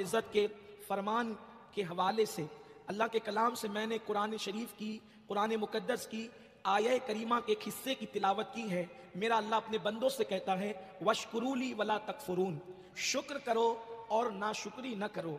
عزت کے فرمان کے حوالے سے اللہ کے کلام سے میں نے قرآن شریف کی، قرآن مقدس کی آیہ کریمہ کے ایک حصے کی تلاوت کی ہے۔ میرا اللہ اپنے بندوں سے کہتا ہے وَاشْكُرُوا لِي وَلَا تَكْفُرُونَ، شکر کرو اور ناشکری نہ کرو،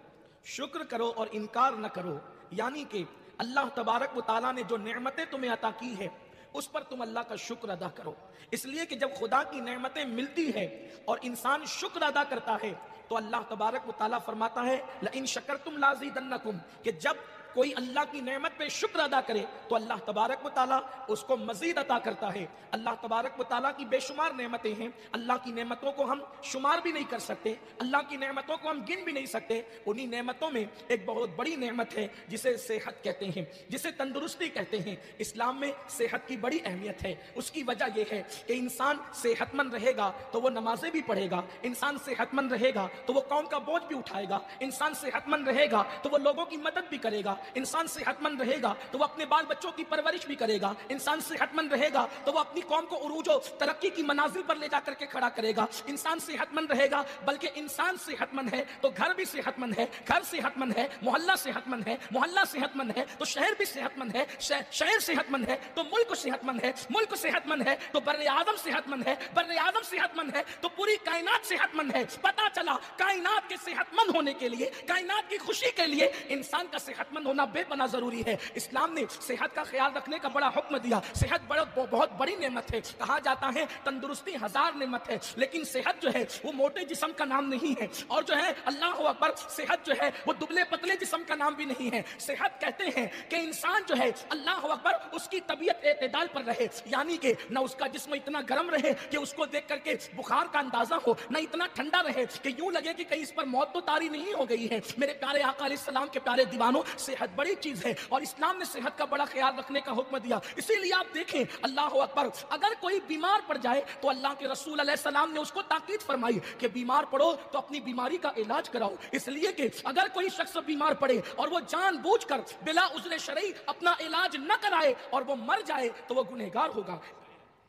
شکر کرو اور انکار نہ کرو، یعنی کہ اللہ تبارک و تعالیٰ نے جو نعمتیں تمہیں عطا کی ہے اس پر تم اللہ کا شکر ادا کرو۔ اس لیے کہ جب خدا کی نعمتیں ملتی ہے اور انسان شکر ادا کرتا ہے تو اللہ تبارک و تعالیٰ فرماتا ہے لَإِن شَكَرْتُمْ لَأَزِيدَنَّكُمْ، کہ جب کوئی اللہ کی نعمت پہ شکر ادا کرے تو اللہ تبارک و تعالیٰ اس کو مزید عطا کرتا ہے۔ اللہ تبارک و تعالیٰ کی بے شمار نعمتیں ہیں، اللہ کی نعمتوں کو ہم شمار بھی نہیں کر سکتے، اللہ کی نعمتوں کو ہم گن بھی نہیں سکتے۔ انہی نعمتوں میں ایک بہت بڑی نعمت ہے جسے صحت کہتے ہیں، جسے تندرستی کہتے ہیں۔ اسلام میں صحت کی بڑی اہمیت ہے۔ اس کی وجہ یہ ہے کہ انسان صحت مند رہے گا تو وہ نمازیں بھی پڑھے گا، انسان صحت مند رہے گا تو وہ قوم کا بوجھ بھی اٹھائے گا، انسان صحت مند رہے گا تو وہ لوگوں کی مدد بھی کرے گا، انسان صحت مند رہے گا تو وہ اپنے بال بچوں کی پرورش بھی کرے گا، انسان صحت مند رہے گا تو وہ اپنی قوم کو عروج و ترقی کی منازل پر لے جا کر کے کھڑا کرے گا، انسان صحت مند رہے گا، بلکہ انسان صحت مند ہے تو گھر بھی صحت مند ہے، گھر صحت مند ہے، محلہ صحت مند ہے، محلہ صحت مند ہے تو شہر بھی صحت مند ہے، شہر صحت مند ہے تو ملک صحت مند ہے، ملک صحت مند ہے تو بر اعظم صحت مند ہے، بر اعظم صحت مند ہے تو پوری کائنات صحت مند ہے۔ پتہ چلا کائنات کے صحت مند ہونے کے لیے، کائنات کی خوشی کے لیے انسان کا صحت مند ہونا بے پناہ ضروری ہے۔ اسلام نے صحت کا خیال رکھنے کا بڑا حکم دیا۔ صحت بہت بڑی نعمت ہے، کہا جاتا ہے تندرستی ہزار نعمت ہے، لیکن صحت جو ہے وہ موٹے جسم کا نام نہیں ہے، اور جو ہے اللہ اکبر صحت جو ہے وہ دبلے پتلے جسم کا نام بھی نہیں ہے۔ صحت کہتے ہیں کہ انسان جو ہے اللہ اکبر اس کی طبیعت اعتدال پر رہے، یعنی کہ نہ اس کا جسم اتنا گرم رہے کہ اس کو دیکھ کر کے بخار کا اندازہ ہو، نہ اتنا ٹھنڈا رہے کہ یوں لگے کہ کہیں اس پر موت تو طاری نہیں ہو گئی ہے۔ میرے پیارے آقا علیہ السلام کے پیارے دیوانوں، صحت بڑی چیز ہے اور اسلام نے صحت کا بڑا خیال رکھنے کا حکم دیا۔ اسی لیے آپ دیکھیں اللہ اکبر، اگر کوئی بیمار پڑ جائے تو اللہ کے رسول علیہ السلام نے اس کو تاکید فرمائی کہ بیمار پڑو تو اپنی بیماری کا علاج کراؤ، اس لیے کہ اگر کوئی شخص بیمار پڑے اور وہ جان بوجھ کر بلا عذر شرعی اپنا علاج نہ کرائے اور وہ مر جائے تو وہ گنہگار ہوگا۔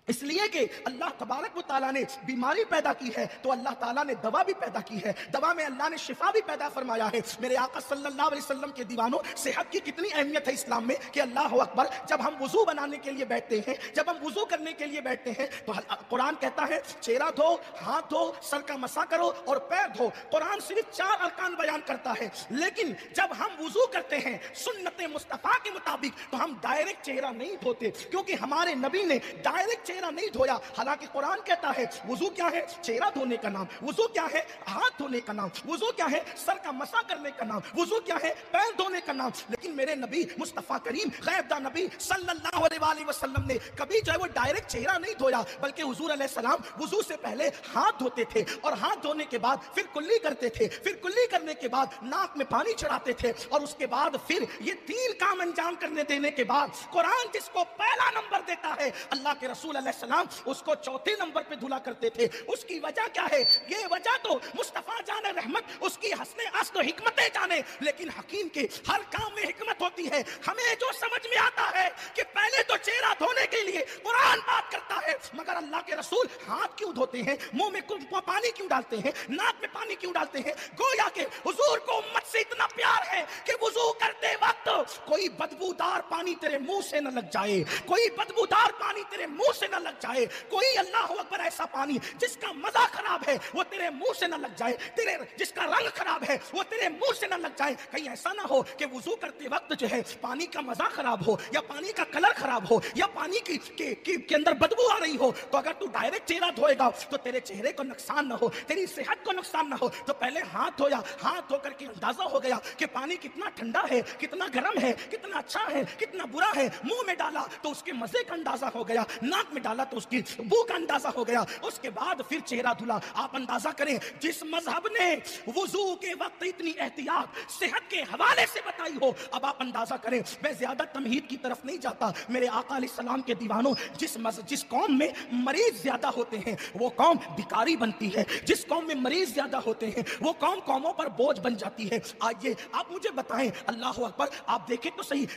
اس لیے کہ اللہ تبارک و تعالیٰ نے بیماری پیدا کی ہے تو اللہ تعالیٰ نے دوا بھی پیدا کی ہے، دوا میں اللہ نے شفا بھی پیدا فرمایا ہے۔ میرے آقا صلی اللہ علیہ وسلم کے دیوانوں، صحت کی کتنی اہمیت ہے اسلام میں کہ اللہ اکبر، جب ہم وضو بنانے کے لیے بیٹھتے ہیں، جب ہم وضو کرنے کے لیے بیٹھتے ہیں تو قرآن کہتا ہے چہرہ دھو، ہاتھ دھو، سر کا مسح کرو اور پیر دھو۔ قرآن صرف 4 ارکان بیان کرتا ہے، لیکن جب ہم وضو کرتے ہیں سنت مصطفیٰ کے مطابق تو ہم ڈائریکٹ چہرہ نہیں دھوتے، کیونکہ ہمارے نبی نے ڈائریکٹ چہرہ نہیں دھویا۔ حالانکہ قرآن کہتا ہے وضو کیا ہے؟ چہرہ دھونے کا نام۔ وضو کیا ہے؟ ہاتھ دھونے کا نام۔ وضو کیا ہے؟ سر کا مسح کرنے کا نام۔ وضو کیا ہے؟ پیر دھونے کا نام۔ لیکن میرے نبی مصطفیٰ کریم غیب داں نبی صلی اللہ علیہ وسلم نے کبھی جو ہے وہ ڈائریکٹ چہرہ نہیں دھویا، بلکہ حضور علیہ السلام وضو سے پہلے ہاتھ دھوتے تھے اور ہاتھ دھونے کے بعد پھر کلی کرتے تھے، پھر کلی کرنے کے بعد ناک میں پانی چڑھاتے تھے، اور اس کے بعد پھر یہ 3 کام انجام کرنے دینے کے بعد قرآن جس کو پہلا نمبر دیتا ہے اللہ کے رسول علیہ السلام اس کو چوتھے نمبر پہ دھلا کرتے تھے۔ اس کی وجہ کیا ہے؟ یہ وجہ تو مصطفیٰ جان رحمت اس کی حسن اصل و حکمتیں جانے، لیکن حکیم کے ہر کام میں حکمت ہوتی ہے۔ ہمیں جو سمجھ میں آتا ہے کہ پہلے تو چہرہ دھونے کے لیے قرآن بات کرتا ہے، مگر اللہ کے رسول ہاتھ کیوں دھوتے ہیں، منہ میں پانی کیوں ڈالتے ہیں، ناک میں پانی کیوں ڈالتے ہیں؟ گویا کہ حضور کو امت سے اتنا پیار ہے کہ وضو کرتے وقت کوئی بدبودار پانی تیرے منہ سے نہ لگ جائے، کوئی بدبودار پانی تیرے منہ سے نہ لگ جائے، کوئی اللہ اکبر ایسا پانی جس کا مزہ خراب ہے وہ تیرے منہ سے نہ لگ جائے، جس کا رنگ خراب ہے وہ تیرے منہ سے نہ لگ جائے۔ کہیں ایسا نہ ہو کہ وضو کرتے وقت جو ہے پانی کا مزہ خراب ہو، یا پانی کا کلر خراب ہو، یا پانی کے اندر بدبو آ رہی ہو، تو اگر تو ڈائریکٹ چہرہ دھوئے گا تو تیرے چہرے کو نقصان نہ ہو، تیری صحت کو نقصان نہ ہو۔ تو پہلے ہاتھ دھویا، ہاتھ دھو کر کے اندازہ ہو گیا کہ پانی کتنا ٹھنڈا ہے، کتنا گرم ہے، کتنا اچھا ہے، کتنا برا ہے۔ منہ میں ڈالا تو اس کے مزے کا اندازہ ہو گیا، ناک میں ڈالا تو اس کی بو کا اندازہ ہو گیا، اس کے بعد پھر چہرہ دھلا۔ آپ اندازہ کریں جس مذہب نے وضو کے وقت اتنی احتیاط صحت کے حوالے سے بتائی ہو، اب آپ اندازہ کریں۔ میں زیادہ تمہید کی طرف نہیں جاتا میرے آقا علیہ السلام کے دیوانوں، جس قوم میں مریض زیادہ ہوتے ہیں وہ قوم بیکاری بنتی ہے، جس قوم میں مریض زیادہ ہوتے ہیں وہ قوموں پر بوجھ بن جاتی ہے۔ آئیے آپ مجھے بتائیں، اللہ اکبر، آپ دیکھیں تو تو صحیح,